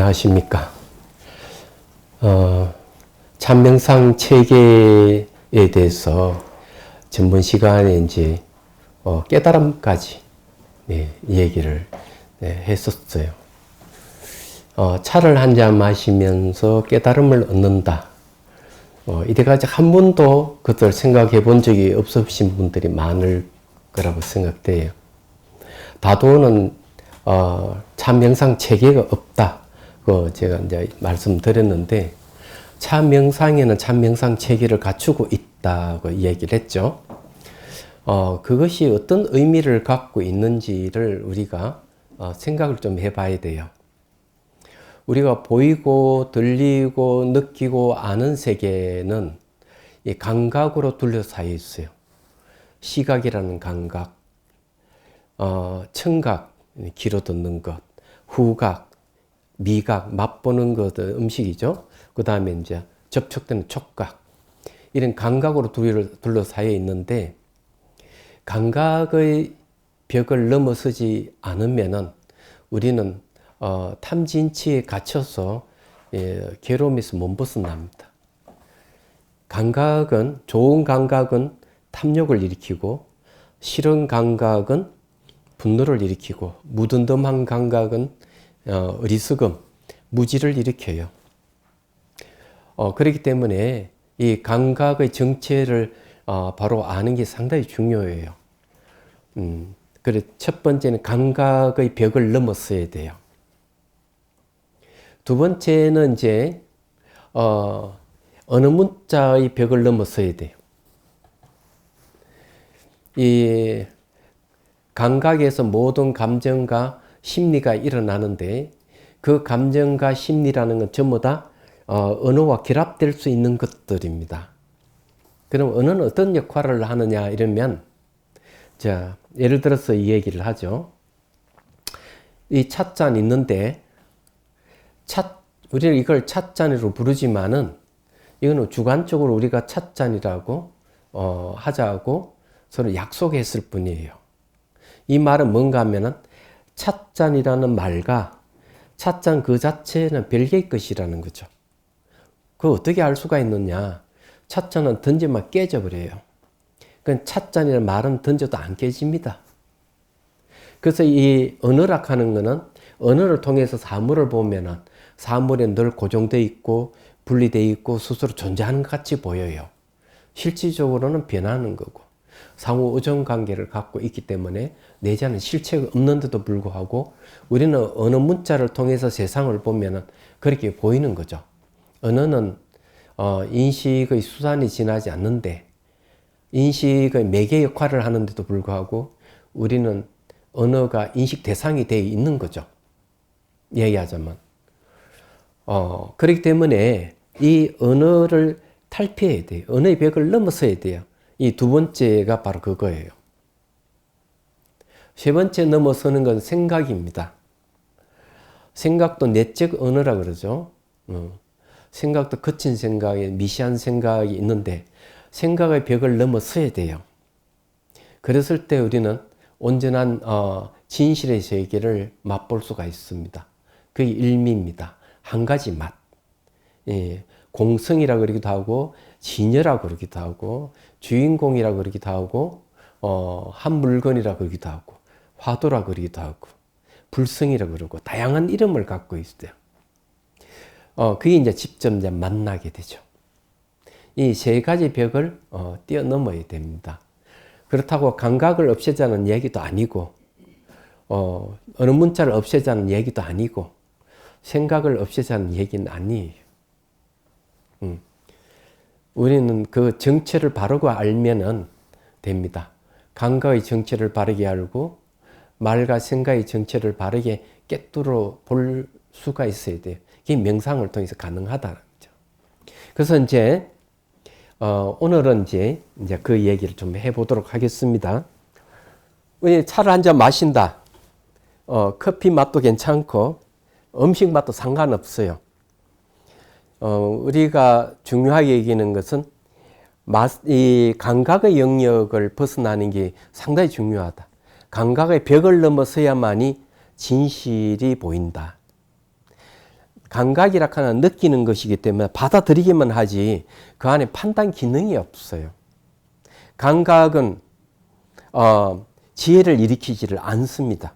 안녕하십니까. 참명상 체계에 대해서 전번 시간에 이제 깨달음까지 얘기를 했었어요. 차를 한 잔 마시면서 깨달음을 얻는다. 이때까지 한 번도 그것을 생각해 본 적이 없으신 분들이 많을 거라고 생각돼요. 다도는 참명상 체계가 없다. 제가 이제 말씀드렸는데, 참명상에는 참명상 체계를 갖추고 있다고 얘기를 했죠. 그것이 어떤 의미를 갖고 있는지를 우리가 생각을 좀 해봐야 돼요. 우리가 보이고 들리고 느끼고 아는 세계는 이 감각으로 둘러싸여 있어요. 시각이라는 감각, 청각, 귀로 듣는 것, 후각, 미각, 맛보는 것, 음식이죠. 그 다음에 이제 접촉되는 촉각, 이런 감각으로 둘러싸여 있는데, 감각의 벽을 넘어서지 않으면은 우리는 탐진치에 갇혀서 괴로움에서 못 벗어납니다. 감각은, 좋은 감각은 탐욕을 일으키고, 싫은 감각은 분노를 일으키고, 무덤덤한 감각은 어리석음, 무지를 일으켜요. 그렇기 때문에 이 감각의 정체를 바로 아는 게 상당히 중요해요. 그래, 첫 번째는 감각의 벽을 넘었어야 돼요. 두 번째는 이제 어느 문자의 벽을 넘었어야 돼요. 이 감각에서 모든 감정과 심리가 일어나는데, 그 감정과 심리라는 건 전부 다 언어와 결합될 수 있는 것들입니다. 그럼 언어는 어떤 역할을 하느냐 이러면, 자, 예를 들어서 이 얘기를 하죠. 이 찻잔 있는데, 우리는 이걸 찻잔으로 부르지만은, 이거는 주관적으로 우리가 찻잔이라고 하자고 서로 약속했을 뿐이에요. 이 말은 뭔가 하면은, 찻잔이라는 말과 찻잔 그 자체는 별개의 것이라는 거죠. 그걸 어떻게 알 수가 있느냐? 찻잔은 던지면 깨져버려요. 그건 찻잔이라는 말은 던져도 안 깨집니다. 그래서 이 언어락 하는 거는, 언어를 통해서 사물을 보면은 사물에 늘 고정되어 있고 분리되어 있고 스스로 존재하는 것 같이 보여요. 실질적으로는 변하는 거고, 상호 의존 관계를 갖고 있기 때문에 내재하는 실체가 없는데도 불구하고 우리는 어느 문자를 통해서 세상을 보면은 그렇게 보이는 거죠. 언어는 인식의 수단이 지나지 않는데, 인식의 매개 역할을 하는데도 불구하고 우리는 언어가 인식 대상이 되어 있는 거죠. 얘기하자면. 그렇기 때문에 이 언어를 탈피해야 돼요. 언어의 벽을 넘어서야 돼요. 이 두 번째가 바로 그거예요. 세 번째 넘어서는 건 생각입니다. 생각도 내적 언어라 그러죠. 생각도 거친 생각이, 미시한 생각이 있는데, 생각의 벽을 넘어서야 돼요. 그랬을 때 우리는 온전한 진실의 세계를 맛볼 수가 있습니다. 그게 일미입니다. 한 가지 맛. 공성이라고 그러기도 하고, 진여라고 그러기도 하고, 주인공이라고 그러기도 하고, 한 물건이라고 그러기도 하고, 화두라고 그러기도 하고, 불성이라고 그러고, 다양한 이름을 갖고 있어요. 그게 이제 직접 이제 만나게 되죠. 이 세 가지 벽을 뛰어넘어야 됩니다. 그렇다고 감각을 없애자는 얘기도 아니고, 어느 문자를 없애자는 얘기도 아니고, 생각을 없애자는 얘기는 아니에요. 우리는 그 정체를 바르고 알면은 됩니다. 감각의 정체를 바르게 알고, 말과 생각의 정체를 바르게 꿰뚫어 볼 수가 있어야 돼요. 그게 명상을 통해서 가능하다는 거죠. 그래서 이제 오늘은 이제 그 얘기를 좀 해보도록 하겠습니다. 우리 차를 한 잔 마신다. 커피 맛도 괜찮고 음식 맛도 상관없어요. 우리가 중요하게 여기는 것은 이 감각의 영역을 벗어나는 게 상당히 중요하다. 감각의 벽을 넘어서야만이 진실이 보인다. 감각이라 하는 느끼는 것이기 때문에 받아들이기만 하지 그 안에 판단 기능이 없어요. 감각은 지혜를 일으키지를 않습니다.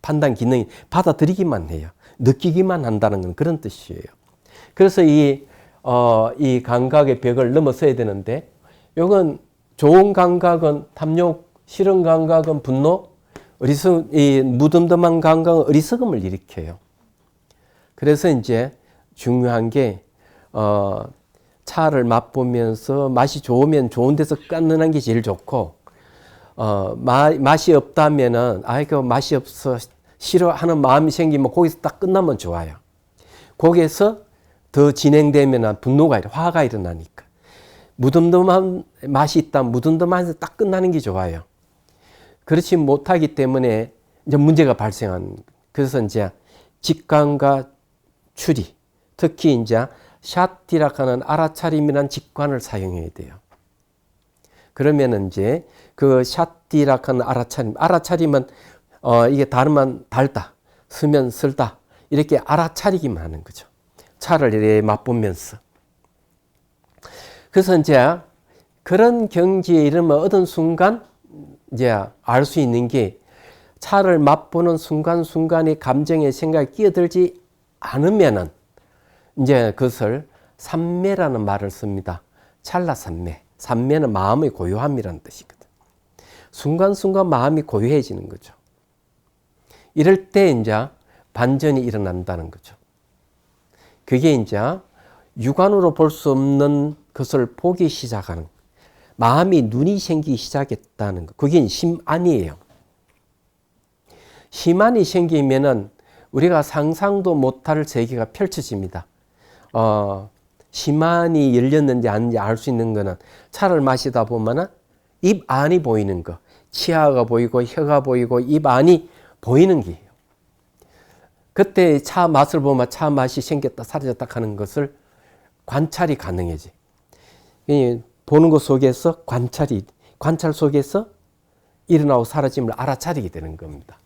판단 기능이 받아들이기만 해요. 느끼기만 한다는 건 그런 뜻이에요. 그래서 이 감각의 벽을 넘어서야 되는데, 이건 좋은 감각은 탐욕, 싫은 감각은 분노, 이 무덤덤한 감각은 어리석음을 일으켜요. 그래서 이제 중요한 게 차를 맛보면서 맛이 좋으면 좋은 데서 끊는 게 제일 좋고, 맛이 없다면은 아이고 맛이 없어 싫어하는 마음이 생기면 거기서 딱 끝나면 좋아요. 거기에서 더 진행되면 분노가 화가 일어나니까. 무덤덤한 맛이 있다, 무덤덤한에서 딱 끝나는 게 좋아요. 그렇지 못하기 때문에 이제 문제가 발생한. 그래서 이제 직관과 추리, 특히 이제 샤티락하는 알아차림이라는 직관을 사용해야 돼요. 그러면 이제 그 샤티락하는 알아차림은 이게 다르면 달다, 쓰면 쓸다, 이렇게 알아차리기만 하는 거죠. 차를 이렇게 맛보면서. 그래서 이제 그런 경지에 이르면 어떤 순간 이제 알 수 있는 게, 차를 맛보는 순간순간의 감정의 생각이 끼어들지 않으면은 이제 그것을 삼매라는 말을 씁니다. 찰나삼매. 삼매는 마음의 고요함이라는 뜻이거든. 순간순간 마음이 고요해지는 거죠. 이럴 때 이제 반전이 일어난다는 거죠. 그게 이제 육안으로 볼 수 없는 것을 보기 시작하는, 마음이 눈이 생기기 시작했다는 것. 그게 심안이에요. 심안이 생기면은 우리가 상상도 못할 세계가 펼쳐집니다. 심안이 열렸는지 아닌지 알 수 있는 거는 차를 마시다 보면은 입 안이 보이는 거, 치아가 보이고 혀가 보이고 입 안이 보이는 게예요. 그때 차 맛을 보면 차 맛이 생겼다 사라졌다 하는 것을 관찰이 가능해지. 보는 것 속에서 관찰 속에서 일어나고 사라짐을 알아차리게 되는 겁니다.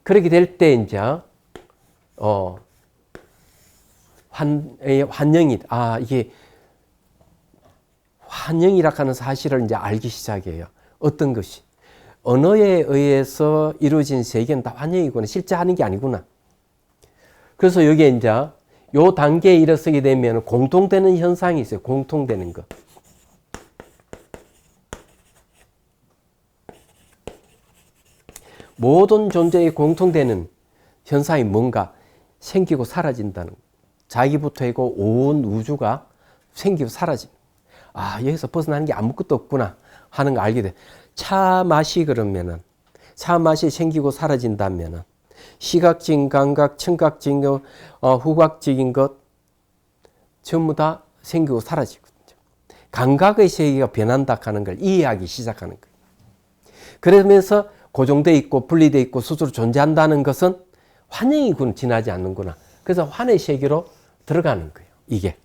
그렇게 될 때 이제 환영이, 이게 환영이라 하는 사실을 이제 알기 시작해요. 어떤 것이 언어에 의해서 이루어진 세계는 다 환영이구나, 실제 하는 게 아니구나. 그래서 여기에 이제 요 단계에 이르게 되면 공통되는 현상이 있어요. 공통되는 것. 모든 존재의 공통되는 현상이 뭔가 생기고 사라진다는 것. 자기부터 해고 온 우주가 생기고 사라진. 여기서 벗어나는 게 아무것도 없구나 하는 거 알게 돼. 차 맛이 그러면은, 차 맛이 생기고 사라진다면은 시각적인 감각, 청각적인 것, 후각적인 것 전부 다 생기고 사라지거든요. 감각의 세계가 변한다 하는 걸 이해하기 시작하는 거예요. 그러면서 고정되어 있고 분리되어 있고 스스로 존재한다는 것은 환영이군, 지나지 않는구나. 그래서 환의 세계로 들어가는 거예요. 이게.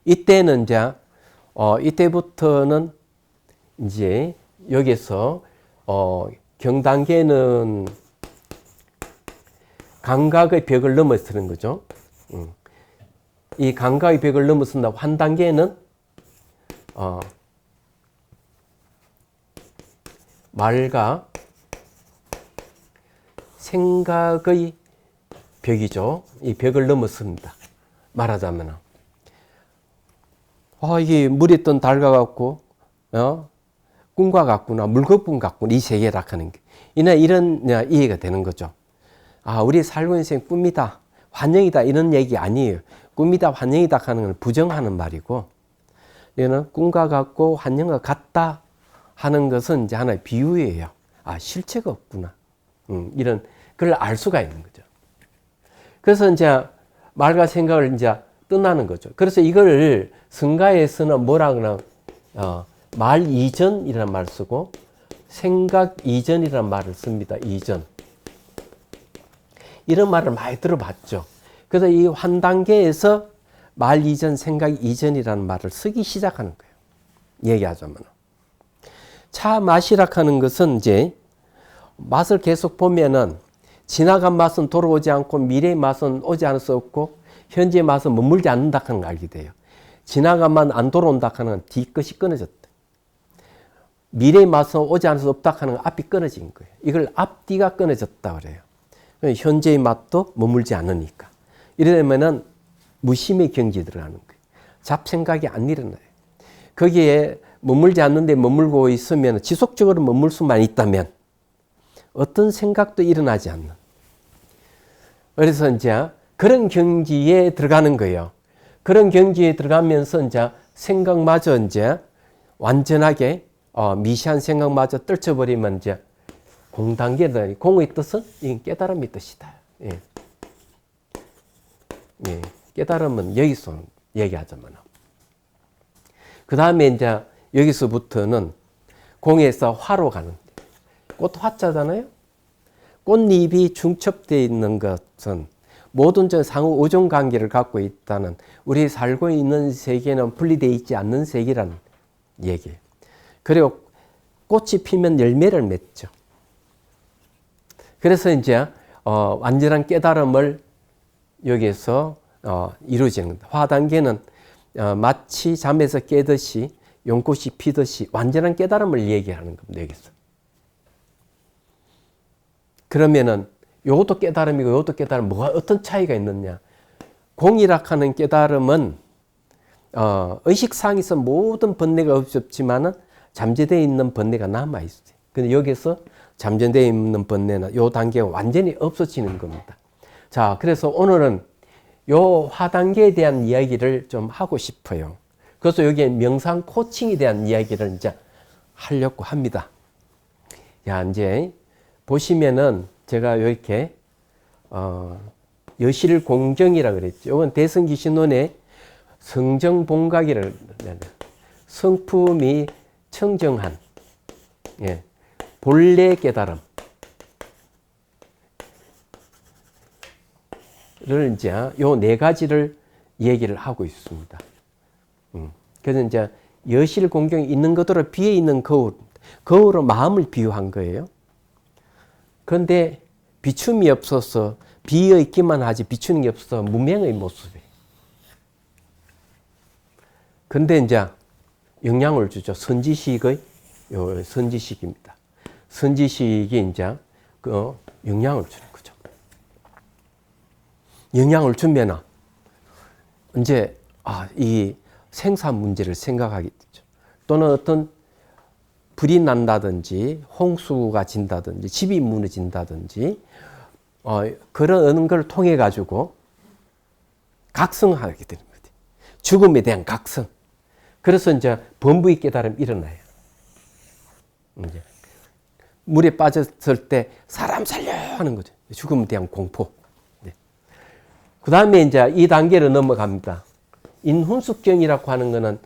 이때는 이제 이때부터는 이제 여기서 경단계는 감각의 벽을 넘어서는 거죠. 이 감각의 벽을 넘어선다. 환단계는 말과 생각의 벽이죠. 이 벽을 넘어섭니다. 말하자면 이게 물에 뜬 달과 같고 꿈과 같구나, 물거품 같구나, 이 세계라 하는 게 이런 이해가 되는 거죠. 우리 살고 있는 인생 꿈이다, 환영이다, 이런 얘기 아니에요. 꿈이다, 환영이다 하는 건 부정하는 말이고, 얘는 꿈과 같고 환영과 같다 하는 것은 이제 하나의 비유예요. 실체가 없구나. 이런 그걸 알 수가 있는 거죠. 그래서 이제 말과 생각을 이제 떠나는 거죠. 그래서 이걸 성가에서는 뭐라 그러나 말 이전이라는 말을 쓰고 생각 이전이라는 말을 씁니다. 이전. 이런 말을 많이 들어봤죠. 그래서 이 환단계에서 말 이전, 생각 이전이라는 말을 쓰기 시작하는 거예요. 얘기하자면. 차 맛이라 하는 것은 이제 맛을 계속 보면은 지나간 맛은 돌아오지 않고 미래의 맛은 오지 않을 수 없고 현재의 맛은 머물지 않는다 하는 걸 알게 돼요. 지나간 맛 안 돌아온다 하는 건 뒤끝이 끊어졌다. 미래의 맛은 오지 않을 수 없다 하는 건 앞이 끊어진 거예요. 이걸 앞뒤가 끊어졌다 그래요. 현재의 맛도 머물지 않으니까. 이러면은 무심의 경지에 들어가는 거예요. 잡생각이 안 일어나요. 거기에 머물지 않는데 머물고 있으면 지속적으로 머물 수만 있다면 어떤 생각도 일어나지 않는. 그래서 이제 그런 경지에 들어가는 거예요. 그런 경지에 들어가면서 이제 생각마저 이제 완전하게 미시한 생각마저 떨쳐버리면 이제 공단계다. 공의 뜻은 이 깨달음의 뜻이다. 예. 예. 깨달음은 여기서 얘기하자면. 그 다음에 이제 여기서부터는 공에서 화로 가는. 꽃 화자잖아요. 꽃잎이 중첩되어 있는 것은 모든 상호 의존 관계를 갖고 있다는, 우리 살고 있는 세계는 분리되어 있지 않는 세계라는 얘기예요. 그리고 꽃이 피면 열매를 맺죠. 그래서 이제 완전한 깨달음을 여기에서 이루어지는 겁니다. 화단계는 마치 잠에서 깨듯이 연꽃이 피듯이 완전한 깨달음을 얘기하는 겁니다. 여기서. 그러면은 요것도 깨달음이고 요것도 깨달음, 뭐가 어떤 차이가 있느냐? 공이락하는 깨달음은 의식상에서 모든 번뇌가 없었지만은 잠재되어 있는 번뇌가 남아 있어요. 근데 여기서 잠재되어 있는 번뇌는 요 단계가 완전히 없어지는 겁니다. 자, 그래서 오늘은 요 화단계에 대한 이야기를 좀 하고 싶어요. 그래서 여기에 명상 코칭에 대한 이야기를 이제 하려고 합니다. 야, 이제 보시면은 제가 이렇게 여실공정이라 그랬죠. 이건 대승기신론의 성정본각이라는, 성품이 청정한, 예, 본래 깨달음을 이제 요 네 가지를 얘기를 하고 있습니다. 그래서 이제 여실공경이 있는 것으로 비어 있는 거울로 마음을 비유한 거예요. 그런데 비춤이 없어서 비어 있기만 하지 비추는 게 없어서 무명의 모습이에요. 근데 이제 영향을 주죠. 선지식의 요 선지식입니다. 선지식이 이제 그 영향을 주는 거죠. 영향을 주면은 이제 이 생사 문제를 생각하게 되죠. 또는 어떤 불이 난다든지 홍수가 진다든지 집이 무너진다든지 그런 걸 통해 가지고 각성하게 되는 거죠. 죽음에 대한 각성. 그래서 이제 범부의 깨달음이 일어나요. 이제 물에 빠졌을 때 사람 살려 하는 거죠. 죽음에 대한 공포. 네. 그 다음에 이제 이 단계로 넘어갑니다. 인훈숙경이라고 하는 거는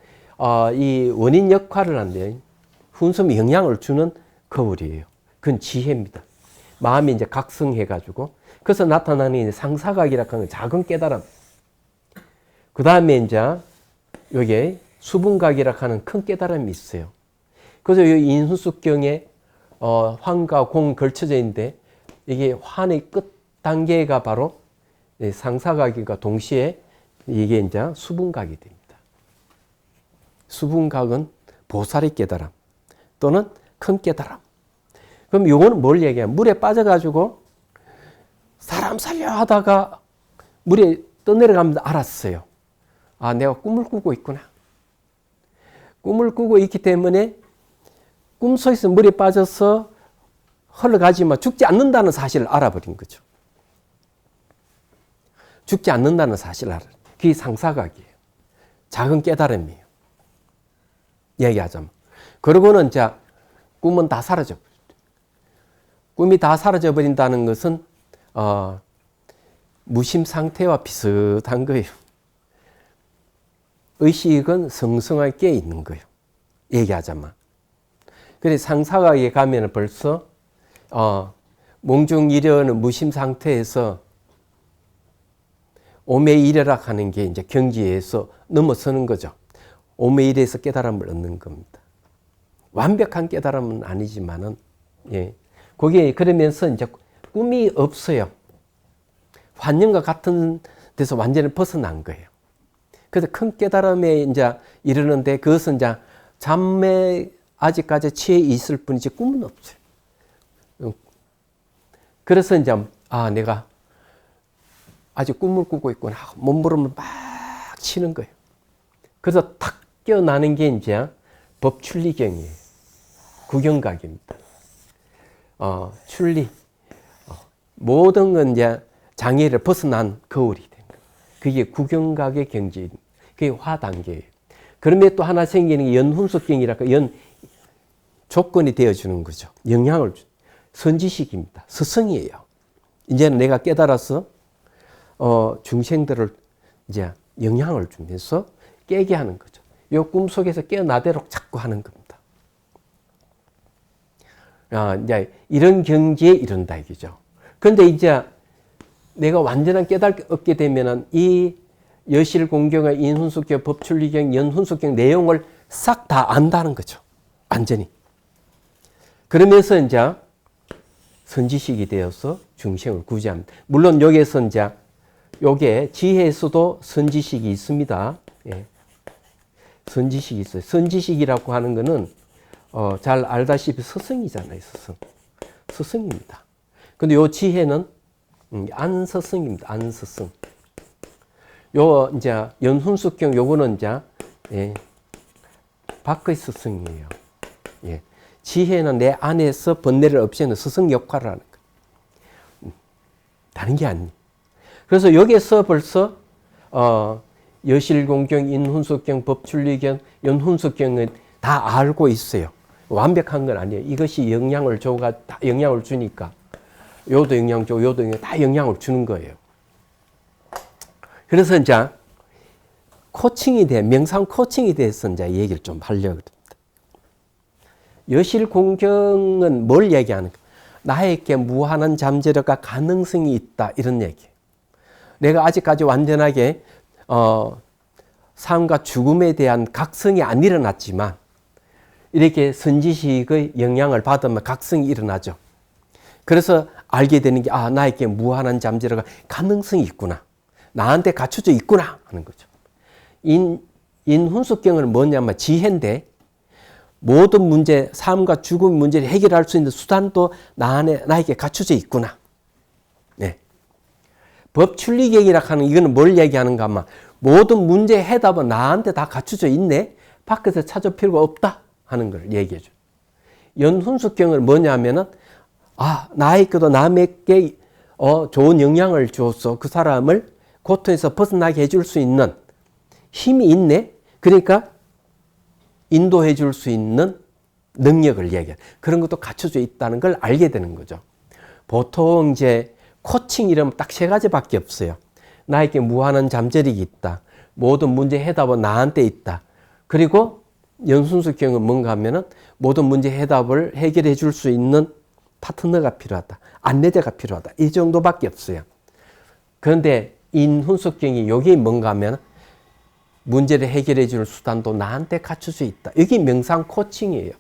이 원인 역할을 한대요. 훈수에 영향을 주는 거울이에요. 그건 지혜입니다. 마음이 이제 각성해가지고 그래서 나타나는 상사각이라고 하는 작은 깨달음. 그 다음에 이제 여기에 수분각이라고 하는 큰 깨달음이 있어요. 그래서 이 인훈숙경에 환과 공 걸쳐져 있는데 이게 환의 끝 단계가 바로 상사각과 동시에 이게 이제 수분각이 됩니다. 수분각은 보살의 깨달음 또는 큰 깨달음. 그럼 요거는 뭘 얘기해요? 물에 빠져가지고 사람 살려 하다가 물에 떠내려가면서 알았어요. 아, 내가 꿈을 꾸고 있구나. 꿈을 꾸고 있기 때문에 꿈속에서 물에 빠져서 흘러가지만 죽지 않는다는 사실을 알아버린 거죠. 죽지 않는다는 사실을 알아요. 그게 상사각이에요. 작은 깨달음이에요. 얘기하자면. 그러고는 이제 꿈은 다 사라져버려요. 꿈이 다 사라져버린다는 것은 무심 상태와 비슷한 거예요. 의식은 성성하게 깨어 있는 거예요. 얘기하자면. 그래서 상사각에 가면 벌써 몽중이려는 무심 상태에서 오매이려락 하는 게 이제 경지에서 넘어서는 거죠. 오매이려에서 깨달음을 얻는 겁니다. 완벽한 깨달음은 아니지만은, 예. 거기에 그러면서 이제 꿈이 없어요. 환영과 같은 데서 완전히 벗어난 거예요. 그래서 큰 깨달음에 이제 이르는데 그것은 이제 잠에 아직까지 취해 있을 뿐이지 꿈은 없어요. 그래서 이제 내가 아직 꿈을 꾸고 있구나 하고 몸부림을 막 치는 거예요. 그래서 탁 깨어나는 게 이제 법춘리경이에요. 구경각입니다. 출리. 모든 건 이제 장애를 벗어난 거울이 된 거예요. 그게 구경각의 경지. 그게 화단계예요. 그러면 또 하나 생기는 게 연훈속경이라고 조건이 되어주는 거죠. 영향을 주. 선지식입니다. 스승이에요. 이제는 내가 깨달아서 중생들을 이제 영향을 주면서 깨게 하는 거죠. 이 꿈속에서 깨어나도록 자꾸 하는 겁니다. 이제 이런 경지에 이른다 이거죠. 그런데 이제 내가 완전한 깨달음을 얻게 되면은 이 여실공경의 인훈속경, 법춘리경, 연훈속경 내용을 싹 다 안다는 거죠. 완전히. 그러면서 이제 선지식이 되어서 중생을 구제합니다. 물론 여기에서 이제 요게 지혜에서도 선지식이 있습니다. 예. 선지식이 있어요. 선지식이라고 하는 거는 잘 알다시피 스승이잖아요. 스승입니다. 근데 요 지혜는 안스승입니다. 안스승. 요 이제 연훈숙경 요거는 이제 밖의 스승이에요. 예. 지혜는 내 안에서 번뇌를 없애는 스승 역할을 하는 거예요. 다른 게 아니에요. 그래서 여기에서 벌써 여실공경, 인훈숙경, 법춘리경, 연훈숙경은 다 알고 있어요. 완벽한 건 아니에요. 이것이 영향을 다 영향을 주니까 요도 영향 주고 요도 영향 다 영향을 주는 거예요. 그래서 이제 명상 코칭이 대해서 이제 얘기를 좀 하려고 합니다. 여실공경은 뭘 얘기하는가? 나에게 무한한 잠재력과 가능성이 있다 이런 얘기예요. 내가 아직까지 완전하게 삶과 죽음에 대한 각성이 안 일어났지만 이렇게 선지식의 영향을 받으면 각성이 일어나죠. 그래서 알게 되는 게 나에게 무한한 잠재력과 가능성이 있구나. 나한테 갖춰져 있구나 하는 거죠. 인훈숙경은 뭐냐면 지혜인데 모든 문제, 삶과 죽음 문제를 해결할 수 있는 수단도 나에게 갖춰져 있구나. 네. 법춘리경이라고 하는 이거는 뭘 얘기하는가 하면 모든 문제의 해답은 나한테 다 갖춰져 있네. 밖에서 찾을 필요가 없다 하는 걸 얘기해 줘요. 연훈숙경은 뭐냐면은 나에게도 남에게 좋은 영향을 주어서 그 사람을 고통에서 벗어나게 해줄 수 있는 힘이 있네. 그러니까 인도해 줄 수 있는 능력을 얘기해. 그런 것도 갖춰져 있다는 걸 알게 되는 거죠. 보통 이제 코칭 이러면 딱 세 가지밖에 없어요. 나에게 무한한 잠재력이 있다. 모든 문제 해답은 나한테 있다. 그리고 연순숙경은 뭔가 하면은 모든 문제 해답을 해결해 줄 수 있는 파트너가 필요하다. 안내자가 필요하다. 이 정도밖에 없어요. 그런데 인훈숙경이 여기 뭔가 하면 문제를 해결해 줄 수단도 나한테 갖춰져 있다. 이게 명상 코칭이에요.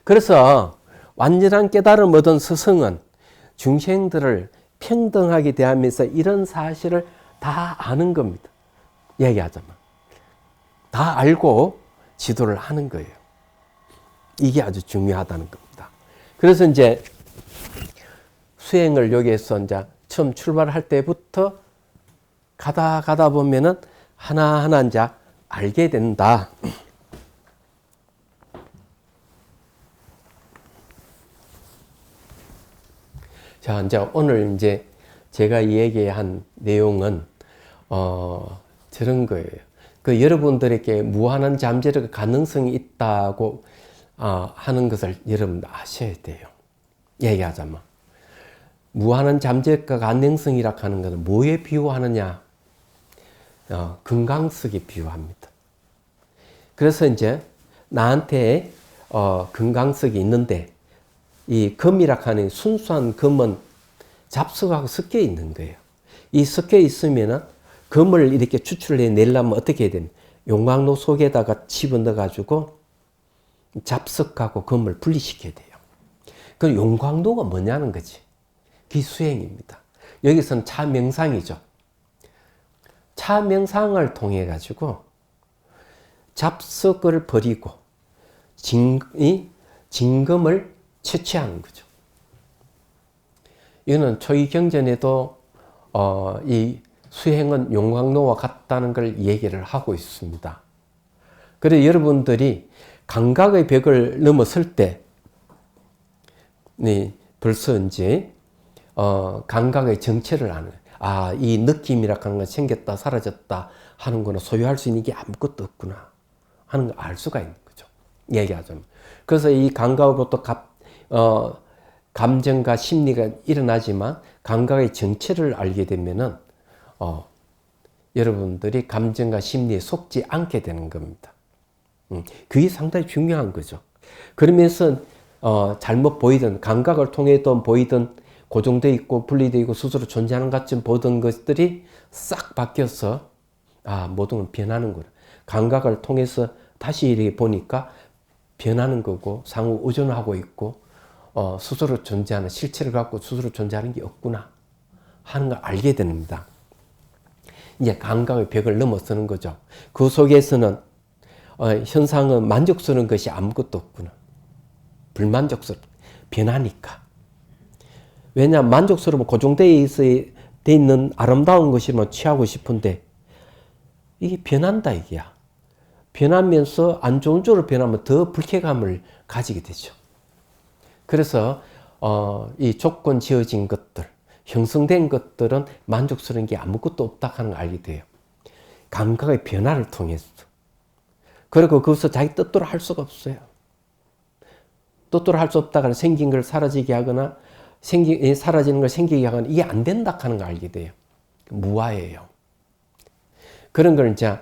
그래서 완전한 깨달음 얻은 스승은 중생들을 평등하게 대하면서 이런 사실을 다 아는 겁니다. 얘기하자면. 다 알고 지도를 하는 거예요. 이게 아주 중요하다는 겁니다. 그래서 이제 수행을 여기에서 이제 처음 출발할 때부터 가다 보면은 하나하나 이제 알게 된다. 자, 이제 오늘 이제 제가 얘기한 내용은 저런 거예요. 그 여러분들에게 무한한 잠재력 가능성이 있다고 하는 것을 여러분 아셔야 돼요. 얘기하자면 무한한 잠재력과 가능성이라 하는 것은 뭐에 비유하느냐? 금강석에 비유합니다. 그래서 이제 나한테 금강석이 있는데 이 금이라 하는 순수한 금은 잡석하고 섞여 있는 거예요. 이 섞여 있으면은 금을 이렇게 추출해 내려면 어떻게 해야 되냐? 용광로 속에다가 집어넣어 가지고 잡석하고 금을 분리시켜야 돼요. 그 용광로가 뭐냐는 거지. 기수행입니다. 여기서는 차명상이죠. 차명상을 통해 가지고 잡석을 버리고 진금을 채취하는 거죠. 이거는 초이경전에도 이 수행은 용광로와 같다는 걸 얘기를 하고 있습니다. 그래서 여러분들이 감각의 벽을 넘어설 때 벌써 이제 감각의 정체를 아는 거예요. 아, 이 느낌이라고 하는 건 생겼다 사라졌다 하는 거는 소유할 수 있는 게 아무것도 없구나 하는 걸 알 수가 있는 거죠. 얘기하자면. 그래서 이 감각으로부터 감정과 심리가 일어나지만 감각의 정체를 알게 되면은 여러분들이 감정과 심리에 속지 않게 되는 겁니다. 그게 상당히 중요한 거죠. 그러면서 잘못 보이던 감각을 통해도 보이던 고정되어 있고 분리되어 있고 스스로 존재하는 것처럼 보던 것들이 싹 바뀌어서 모든 건 변하는구나. 감각을 통해서 다시 이렇게 보니까 변하는 거고 상호 의존하고 있고 스스로 존재하는 실체를 갖고 스스로 존재하는 게 없구나 하는 걸 알게 됩니다. 이제 감각의 벽을 넘어서는 거죠. 그 속에서는 현상은 만족스러운 것이 아무것도 없구나. 불만족스러운 변하니까. 왜냐하면 만족스러우면 고정되어 있는 아름다운 것이면 취하고 싶은데 이게 변한다 이게야. 변하면서 안 좋은 쪽으로 변하면 더 불쾌감을 가지게 되죠. 그래서 이 조건 지어진 것들, 형성된 것들은 만족스러운 게 아무것도 없다 하는 걸 알게 돼요. 감각의 변화를 통해서. 그리고 거기서 자기 뜻대로 할 수가 없어요. 뜻대로 할 수 없다가 생긴 걸 사라지게 하거나 사라지는 걸 생기게 하거나 이게 안 된다 하는 걸 알게 돼요. 무아예요. 그런 걸 이제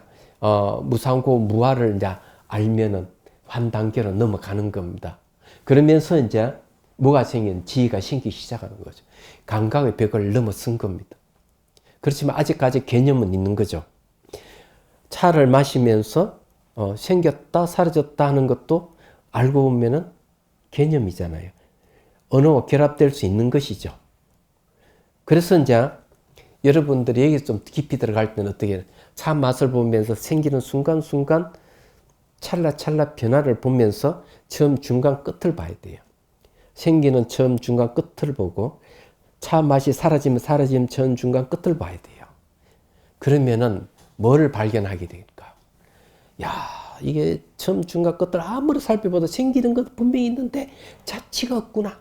무상고 무아를 이제 알면은 한 단계로 넘어가는 겁니다. 그러면서 이제 뭐가 생긴 지혜가 생기기 시작하는 거죠. 감각의 벽을 넘어선 겁니다. 그렇지만 아직까지 개념은 있는 거죠. 차를 마시면서 생겼다 사라졌다 하는 것도 알고 보면은 개념이잖아요. 언어와 결합될 수 있는 것이죠. 그래서 이제 여러분들이 여기 좀 깊이 들어갈 때는 어떻게 차 맛을 보면서 생기는 순간순간 찰나찰나 변화를 보면서 처음 중간 끝을 봐야 돼요. 생기는 처음 중간 끝을 보고 차 맛이 사라지면 처음 중간 끝을 봐야 돼요. 그러면은 뭐를 발견하게 될까? 야, 이게 처음 중간 끝을 아무리 살펴봐도 생기는 것 분명히 있는데 자취가 없구나.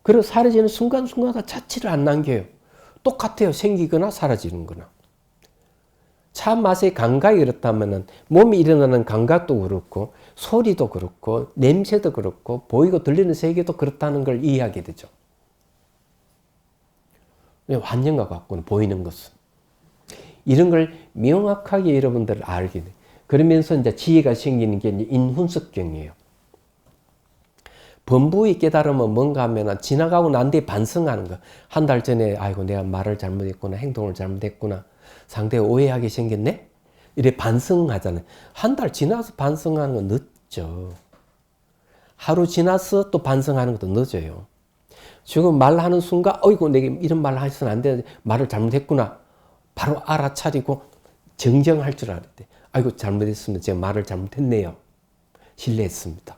그리고 사라지는 순간순간 자취를 안 남겨요. 똑같아요. 생기거나 사라지는 거나. 차 맛의 감각이 그렇다면 몸이 일어나는 감각도 그렇고 소리도 그렇고 냄새도 그렇고 보이고 들리는 세계도 그렇다는 걸 이해하게 되죠. 환경과 같고는 보이는 것은. 이런 걸 명확하게 여러분들 알게 돼요. 그러면서 이제 지혜가 생기는 게 인훈석경이에요. 범부의 깨달음은 뭔가 하면 지나가고 난 뒤에 반성하는 거. 한 달 전에 아이고 내가 말을 잘못했구나 행동을 잘못했구나 상대가 오해하게 생겼네? 이래 반성하잖아요. 한 달 지나서 반성하는 건 늦죠. 하루 지나서 또 반성하는 것도 늦어요. 지금 말하는 순간 어이구 내가 이런 말을 해서는 안 되는데 말을 잘못했구나. 바로 알아차리고 정정할 줄 알았대. 아이고 잘못했습니다. 제가 말을 잘못했네요. 실례했습니다.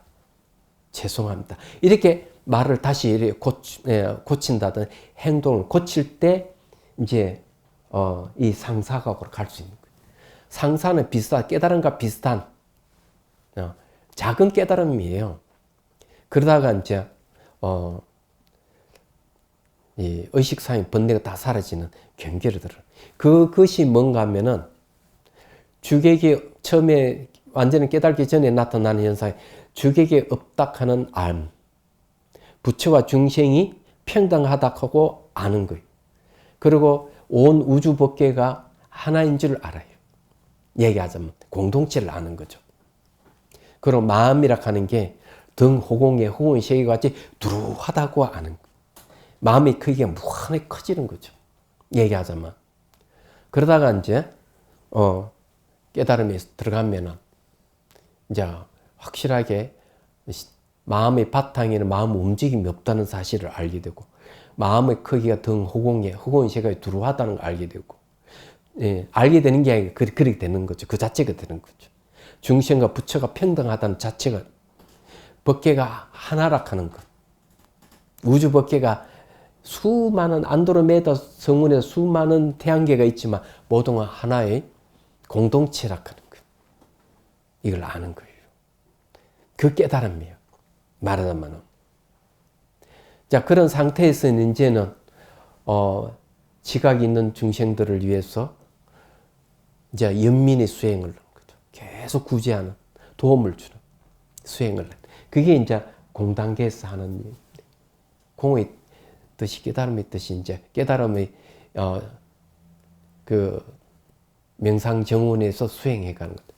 죄송합니다. 이렇게 말을 다시 이렇게 고친다든 행동을 고칠 때 이제 이 상사각으로 갈 수 있는 거예요. 상사는 깨달음과 비슷한 작은 깨달음이에요. 그러다가 이제 이 의식상의 번뇌가 다 사라지는 경계를 들어. 그것이 뭔가 하면은 주객이 처음에 완전히 깨달기 전에 나타나는 현상이 주객이 없다 하는 알. 부처와 중생이 평등하다 하고 아는 거예요. 그리고 온 우주 법계가 하나인 줄 알아요. 얘기하자면 공동체를 아는 거죠. 그리고 마음이라 하는 게 등 호공의 호공 세계와 같이 두루하다고 아는 거예요. 마음의 크기가 무한하게 커지는 거죠. 얘기하자면. 그러다가 이제 깨달음에 들어가면은 이제 확실하게 마음의 바탕에는 마음 움직임이 없다는 사실을 알게 되고, 마음의 크기가 등 허공에, 허공의 세계에 두루하다는 걸 알게 되고, 예, 알게 되는 게 아니라 그렇게 되는 거죠. 그 자체가 되는 거죠. 중생과 부처가 평등하다는 자체가, 법계가 하나락하는 것. 우주 법계가 수많은 안드로메다 성운에 수많은 태양계가 있지만 모두가 하나의 공동체라는 것. 이걸 아는 거예요. 그 깨달음이에요. 말하자면. 자, 그런 상태에서는 이제는 지각이 있는 중생들을 위해서 이제 연민의 수행을 하는 거죠. 계속 구제하는, 도움을 주는 수행을 하는. 그게 이제 공단계에서 하는 공의 뜻이, 깨달음의 뜻이 이제 깨달음의 그 명상정원에서 수행해 가는 거죠.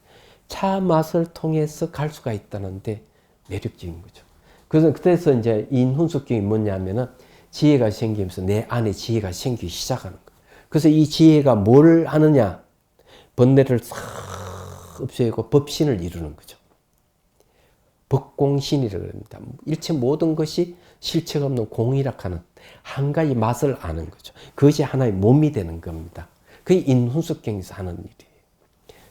차 맛을 통해서 갈 수가 있다는데 매력적인 거죠. 그래서 이제 인훈숙경이 뭐냐면은 지혜가 생기면서 내 안에 지혜가 생기기 시작하는 거예요. 그래서 이 지혜가 뭘 하느냐? 번뇌를 싹 없애고 법신을 이루는 거죠. 법공신이라고 합니다. 일체 모든 것이 실체가 없는 공이라 하는 한 가지 맛을 아는 거죠. 그것이 하나의 몸이 되는 겁니다. 그게 인훈숙경에서 하는 일이에요.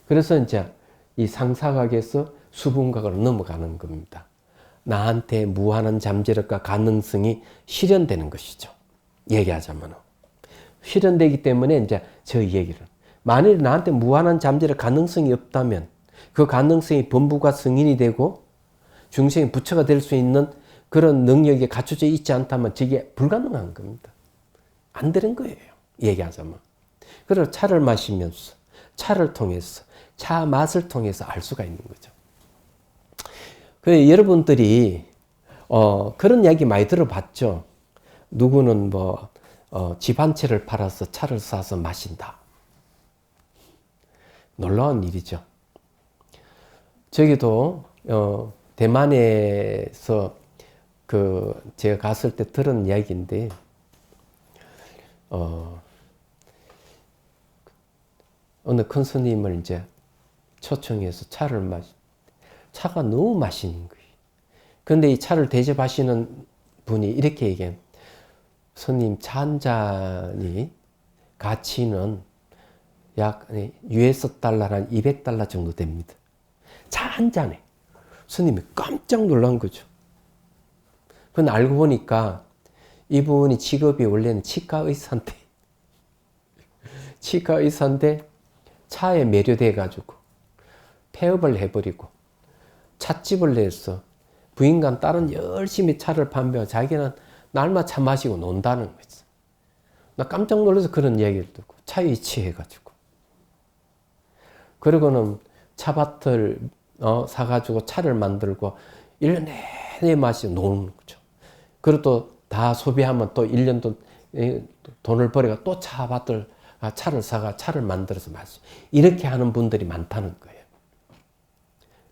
그래서 이제 이 상사각에서 수분각으로 넘어가는 겁니다. 나한테 무한한 잠재력과 가능성이 실현되는 것이죠. 얘기하자면. 실현되기 때문에 이제 저 얘기를. 만일 나한테 무한한 잠재력 가능성이 없다면 그 가능성이 범부가 성인이 되고 중생이 부처가 될 수 있는 그런 능력이 갖춰져 있지 않다면 저게 불가능한 겁니다. 안 되는 거예요. 얘기하자면. 그래서 차를 마시면서 차를 통해서 차 맛을 통해서 알 수가 있는 거죠. 그 여러분들이 그런 이야기 많이 들어봤죠. 누구는 집 한 채를 팔아서 차를 사서 마신다. 놀라운 일이죠. 저기도 대만에서 제가 갔을 때 들은 이야기인데 어느 큰 스님을 이제 초청해서 차를 차가 너무 맛있는 거예요. 그런데 이 차를 대접하시는 분이 이렇게 얘기해요. 스님, 차 한 잔이 가치는 약 US$한 $200 정도 됩니다. 차 한 잔에. 스님이 깜짝 놀란 거죠. 근데 알고 보니까 이분이 직업이 원래는 치과의사인데 차에 매료돼가지고 폐업을 해버리고 찻집을 내서 부인과 딸은 열심히 차를 판매하고 자기는 날마다 차 마시고 논다는 거지. 나 깜짝 놀라서 그런 얘기를 듣고 차에 취해가지고. 그러고는 차밭을 사가지고 차를 만들고 1년 내내 마시고 노는 거죠. 그리고 또 다 소비하면 또 1년 또 돈을 벌여가 또 차를 사가 차를 만들어서 마시고 이렇게 하는 분들이 많다는 거예요.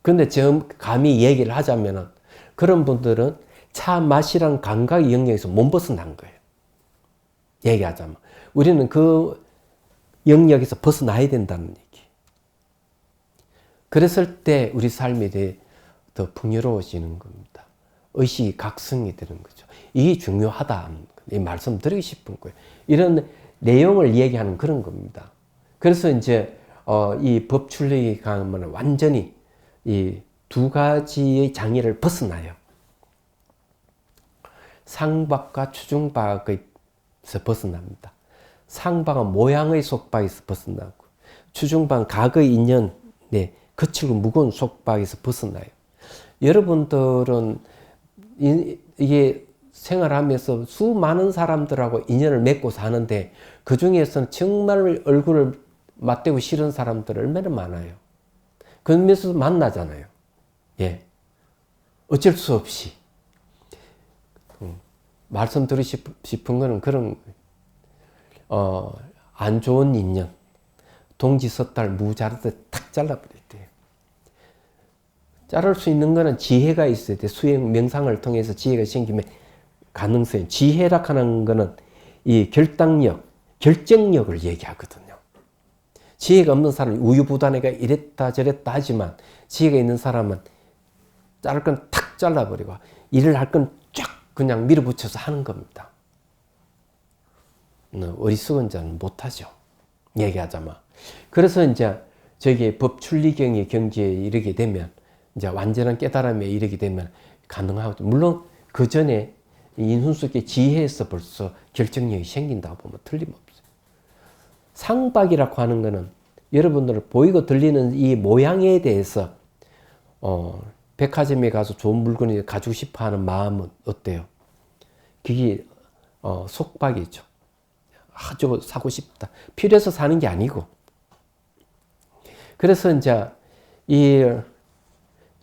그런데 감히 얘기를 하자면은 그런 분들은 차 맛이란 감각의 영역에서 못 벗어난 거예요. 얘기하자면. 우리는 그 영역에서 벗어나야 된다는 얘기. 그랬을 때 우리 삶이 더 풍요로워지는 겁니다. 의식이 각성이 되는 거죠. 이게 중요하다. 이 말씀 드리고 싶은 거예요. 이런 내용을 얘기하는 그런 겁니다. 그래서 이제 이 법출력이 가면 완전히 이 두 가지의 장애를 벗어나요. 상박과 추중박에서 벗어납니다. 상박은 모양의 속박에서 벗어나고 추중박은 각의 인연에 거칠고 무거운 속박에서 벗어나요. 여러분들은 이게 생활하면서 수많은 사람들하고 인연을 맺고 사는데 그 중에서는 정말 얼굴을 맞대고 싫은 사람들 얼마나 많아요. 그러면서 만나잖아요. 예. 어쩔 수 없이. 말씀드리고 싶은 거는 그런, 안 좋은 인연. 동지섣달 무자르듯 탁 잘라버려야 돼요. 자를 수 있는 거는 지혜가 있어야 돼. 수행, 명상을 통해서 지혜가 생기면 가능성이. 지혜라 하는 거는 이 결단력, 결정력을 얘기하거든요. 지혜가 없는 사람은 우유부단해가 이랬다 저랬다 하지만 지혜가 있는 사람은 자를 건 탁 잘라버리고 일을 할 건 쫙 그냥 밀어붙여서 하는 겁니다. 어리석은 자는 못하죠. 얘기하자면. 그래서 이제 저기 법출리경의 경지에 이르게 되면 이제 완전한 깨달음에 이르게 되면 가능하고, 물론 그 전에 인훈수의 지혜에서 벌써 결정력이 생긴다고 보면 틀림없어요. 상박이라고 하는 거는 여러분들 보이고 들리는 이 모양에 대해서 백화점에 가서 좋은 물건을 가지고 싶어 하는 마음은 어때요? 그게 속박이죠. 저거 사고 싶다. 필요해서 사는 게 아니고. 그래서 이제 이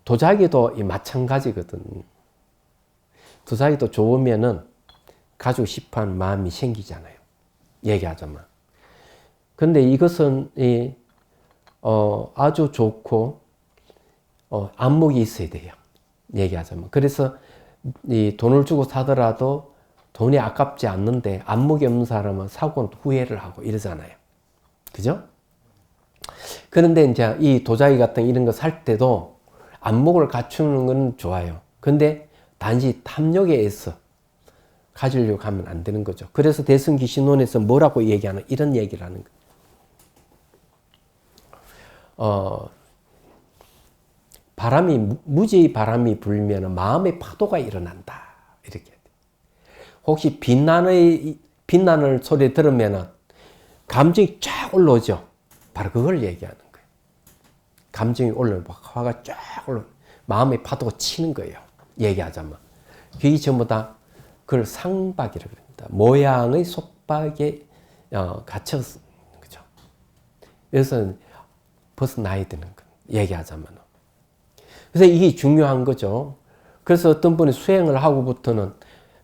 도자기도 마찬가지거든. 도자기도 좋으면은 가지고 싶어 하는 마음이 생기잖아요. 얘기하자면. 근데 이것은 아주 좋고 안목이 있어야 돼요. 얘기하자면. 그래서 이 돈을 주고 사더라도 돈이 아깝지 않는데 안목이 없는 사람은 사고는 후회를 하고 이러잖아요. 그죠? 그런데 이제 이 도자기 같은 이런 거 살 때도 안목을 갖추는 건 좋아요. 근데 단지 탐욕에 의해서 가지려고 하면 안 되는 거죠. 그래서 대승기신론에서 뭐라고 얘기하는, 이런 얘기를 하는 거예요. 무지의 바람이 불면 마음의 파도가 일어난다. 이렇게. 혹시 빛나는 소리 들으면 감정이 쫙 올라오죠. 바로 그걸 얘기하는 거예요. 감정이 올라오고 화가 쫙 올라오고 마음의 파도가 치는 거예요. 얘기하자면. 그게 전부 다 그걸 상박이라고 합니다. 모양의 속박에 갇혀서 거죠. 그래서 벗어나야 되는 거예요. 얘기하자면. 그래서 이게 중요한 거죠. 그래서 어떤 분이 수행을 하고부터는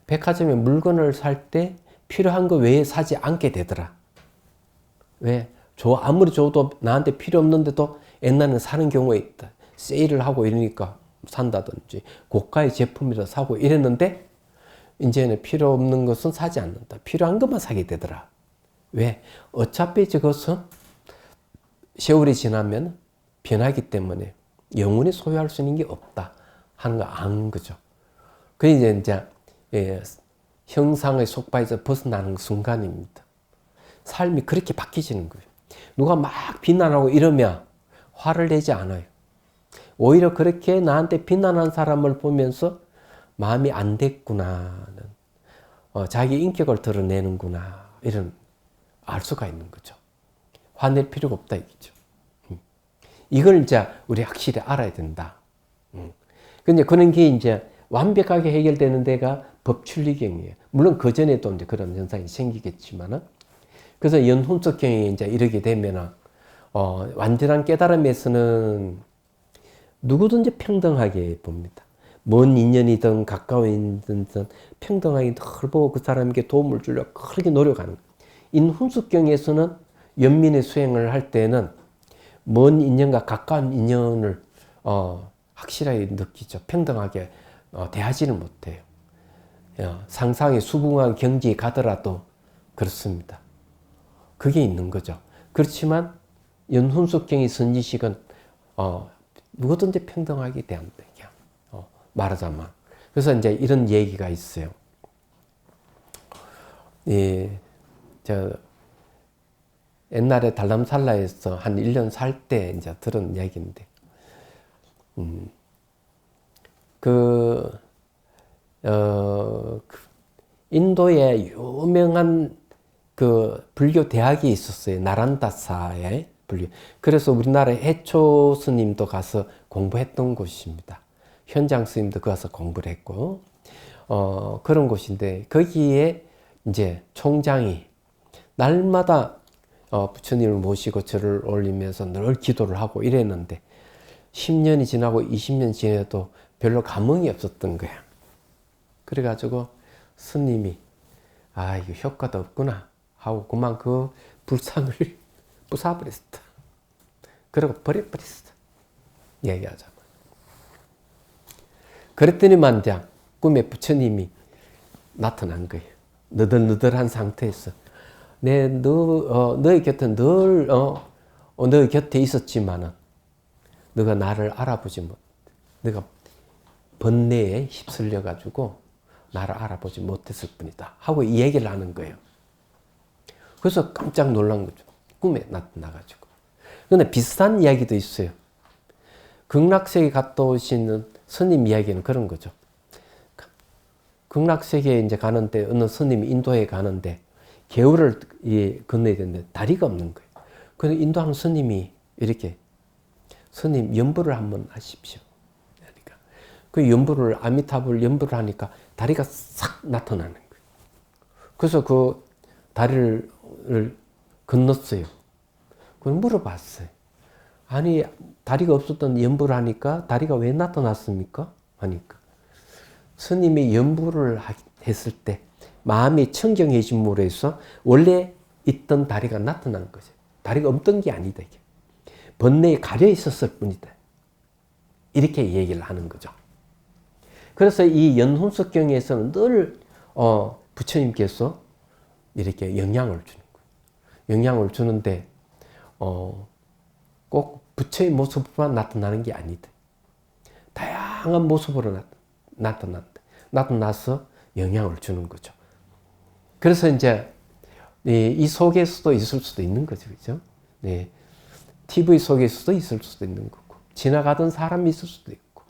백화점에 물건을 살 때 필요한 거 외에 사지 않게 되더라. 왜? 아무리 줘도 나한테 필요 없는데도 옛날에는 사는 경우가 있다. 세일을 하고 이러니까 산다든지 고가의 제품이라 사고 이랬는데 이제는 필요 없는 것은 사지 않는다. 필요한 것만 사게 되더라. 왜? 어차피 저것은 세월이 지나면 변하기 때문에 영원히 소유할 수 있는 게 없다 하는 거 아는 거죠. 그게 이제 형상의 속박에서 벗어나는 순간입니다. 삶이 그렇게 바뀌지는 거예요. 누가 막 비난하고 이러면 화를 내지 않아요. 오히려 그렇게 나한테 비난한 사람을 보면서 마음이 안 됐구나, 자기 인격을 드러내는구나, 이런 알 수가 있는 거죠. 화낼 필요가 없다 이거죠. 이걸 이제 우리 확실히 알아야 된다. 근데 그런 게 이제 완벽하게 해결되는 데가 법출리경이에요. 물론 그 전에도 이제 그런 현상이 생기겠지만은. 그래서 연훈석경에 이제 이르게 되면은 완전한 깨달음에서는 누구든지 평등하게 봅니다. 먼 인연이든 가까운 인연이든 평등하게 늘 보고 그 사람에게 도움을 주려고 그렇게 노력하는 거예요. 인훈숙경에서는 연민의 수행을 할 때는 먼 인연과 가까운 인연을 확실하게 느끼죠. 평등하게 대하지는 못해요. 상상의 수붕한 경지에 가더라도 그렇습니다. 그게 있는 거죠. 그렇지만 연훈숙경의 선지식은 누구든지 평등하게 대한다. 말하자면. 그래서 이제 이런 얘기가 있어요. 옛날에 달람살라에서 한 1년 살 때 이제 들은 얘기인데, 인도에 유명한 그 불교 대학이 있었어요. 나란다사의 불교. 그래서 우리나라 해초 스님도 가서 공부했던 곳입니다. 현장 스님도 가서 공부를 했고, 그런 곳인데, 거기에 이제 총장이 날마다 부처님을 모시고 절을 올리면서 늘 기도를 하고 이랬는데, 10년이 지나고 20년 지나도 별로 감흥이 없었던 거야. 그래가지고 스님이, 이거 효과도 없구나 하고 그만 그 불상을 부숴버렸어. 그리고 버려버렸어. 얘기하자면. 그랬더니만 이제 꿈에 부처님이 나타난 거예요. 너덜너덜한 상태에서. 너의 곁에 늘, 너의 곁에 있었지만은, 너가 나를 알아보지 못. 너가 번뇌에 휩쓸려 가지고 나를 알아보지 못했을 뿐이다 하고 이 얘기를 하는 거예요. 그래서 깜짝 놀란 거죠. 꿈에 나타나가지고. 근데 비슷한 이야기도 있어요. 극락세계 갔다 오시는 스님 이야기는 그런 거죠. 극락세계에 이제 가는데 어느 스님이 인도에 가는데 개울을 건너야 되는데 다리가 없는 거예요. 그래서 인도하는 스님이 이렇게 스님 연부를 한번 하십시오. 그러니까 그 연부를 아미타불 연부를 하니까 다리가 싹 나타나는 거예요. 그래서 그 다리를 건넜어요. 그걸 물어봤어요. 아니 다리가 없었던 연부를 하니까 다리가 왜 나타났습니까? 하니까 스님이 연부를 했을 때 마음이 청정해짐으로 해서 원래 있던 다리가 나타난 거죠. 다리가 없던 게 아니다. 이게. 번뇌에 가려 있었을 뿐이다. 이렇게 얘기를 하는 거죠. 그래서 이 연혼석경에서는 늘 부처님께서 이렇게 영향을 주는 거예요. 영향을 주는데 꼭 부처의 모습만 나타나는 게 아니다. 다양한 모습으로 나타나서 영향을 주는 거죠. 그래서 이제 이 속에서도 있을 수도 있는 거죠. 그죠? 네. TV 속에서도 있을 수도 있는 거고, 지나가던 사람이 있을 수도 있고,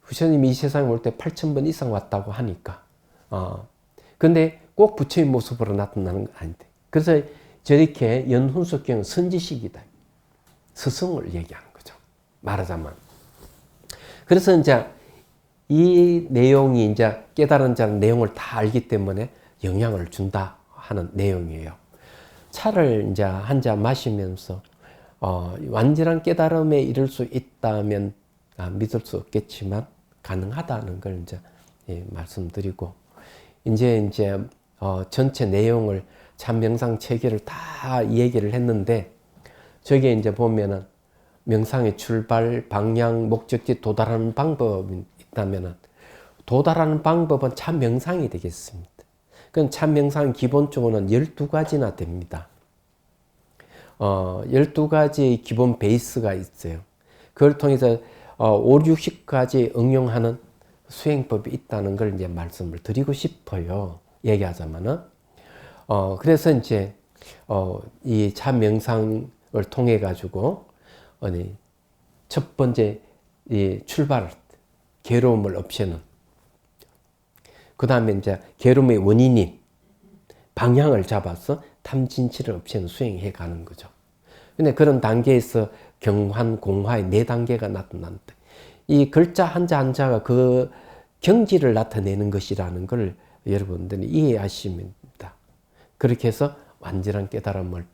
부처님이 이 세상에 올 때 8,000번 이상 왔다고 하니까, 근데 꼭 부처의 모습으로 나타나는 건 아닌데. 그래서 저렇게 연혼석경은 선지식이다. 스승을 얘기하는 거죠. 말하자면. 그래서 이제 이 내용이 이제 깨달은 자는 내용을 다 알기 때문에 영향을 준다 하는 내용이에요. 차를 이제 한 잔 마시면서 완전한 깨달음에 이를 수 있다면 믿을 수 없겠지만 가능하다는 걸 이제 말씀드리고 이제 전체 내용을 참명상 체계를 다 얘기를 했는데 저게 이제 보면은 명상의 출발, 방향, 목적지 도달하는 방법이 있다면은 도달하는 방법은 참명상이 되겠습니다. 그럼 참명상 기본적으로는 12가지나 됩니다. 12가지의 기본 베이스가 있어요. 그걸 통해서 5, 60가지 응용하는 수행법이 있다는 걸 이제 말씀을 드리고 싶어요. 얘기하자면은. 그래서 이제, 이 참명상을 통해 가지고, 첫 번째, 이 출발, 괴로움을 없애는. 그 다음에 이제 괴로움의 원인인 방향을 잡아서 탐진치를 없애는 수행해 가는 거죠. 근데 그런 단계에서 경환, 공화의 4단계가 나타나는데 이 글자 한자 한자가 그 경지를 나타내는 것이라는 걸 여러분들이 이해하시면 됩니다. 그렇게 해서 완전한 깨달음을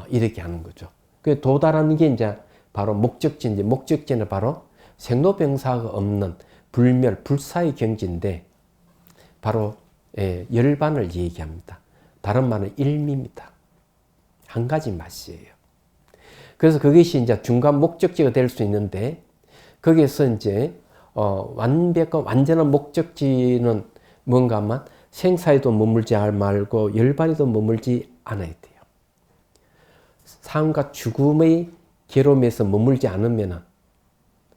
이렇게 하는 거죠. 그 도달하는 게 이제 바로 목적지인데 목적지는 바로 생로병사가 없는 불멸, 불사의 경지인데 바로 열반을 얘기합니다. 다른 말은 일미입니다. 한 가지 맛이에요. 그래서 그것이 이제 중간 목적지가 될 수 있는데 거기에서 이제 완벽한 완전한 목적지는 뭔가 하면 생사에도 머물지 말고 열반에도 머물지 않아야 돼요. 삶과 죽음의 괴로움에서 머물지 않으면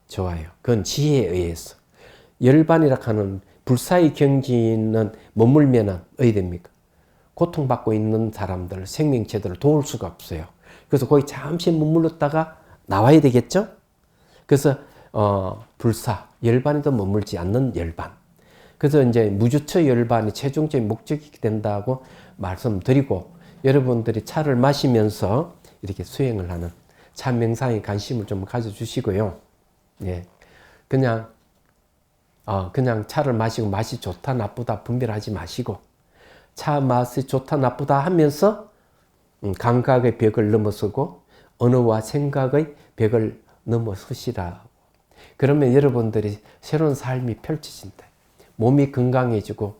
좋아요. 그건 지혜에 의해서. 열반이라 하는 불사의 경지는 머물면 어디 됩니까? 고통받고 있는 사람들, 생명체들을 도울 수가 없어요. 그래서 거기 잠시 머물렀다가 나와야 되겠죠? 그래서 불사, 열반에도 머물지 않는 열반. 그래서 이제 무주처 열반이 최종적인 목적이 된다고 말씀드리고 여러분들이 차를 마시면서 이렇게 수행을 하는 참명상에 관심을 좀 가져주시고요. 예, 그냥 차를 마시고 맛이 좋다 나쁘다 분별하지 마시고 차 맛이 좋다 나쁘다 하면서 감각의 벽을 넘어서고 언어와 생각의 벽을 넘어서시라. 그러면 여러분들이 새로운 삶이 펼쳐진다. 몸이 건강해지고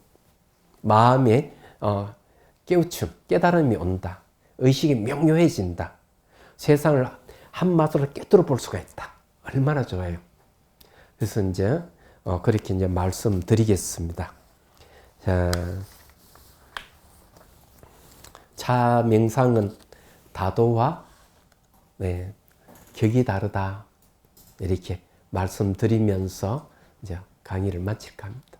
마음에 깨우침, 깨달음이 온다. 의식이 명료해진다. 세상을 한맛으로 꿰뚫어 볼 수가 있다. 얼마나 좋아요. 그래서 이제 그렇게 이제 말씀드리겠습니다. 자, 차명상은 다도와 격이 다르다. 이렇게 말씀드리면서 이제 강의를 마칠까 합니다.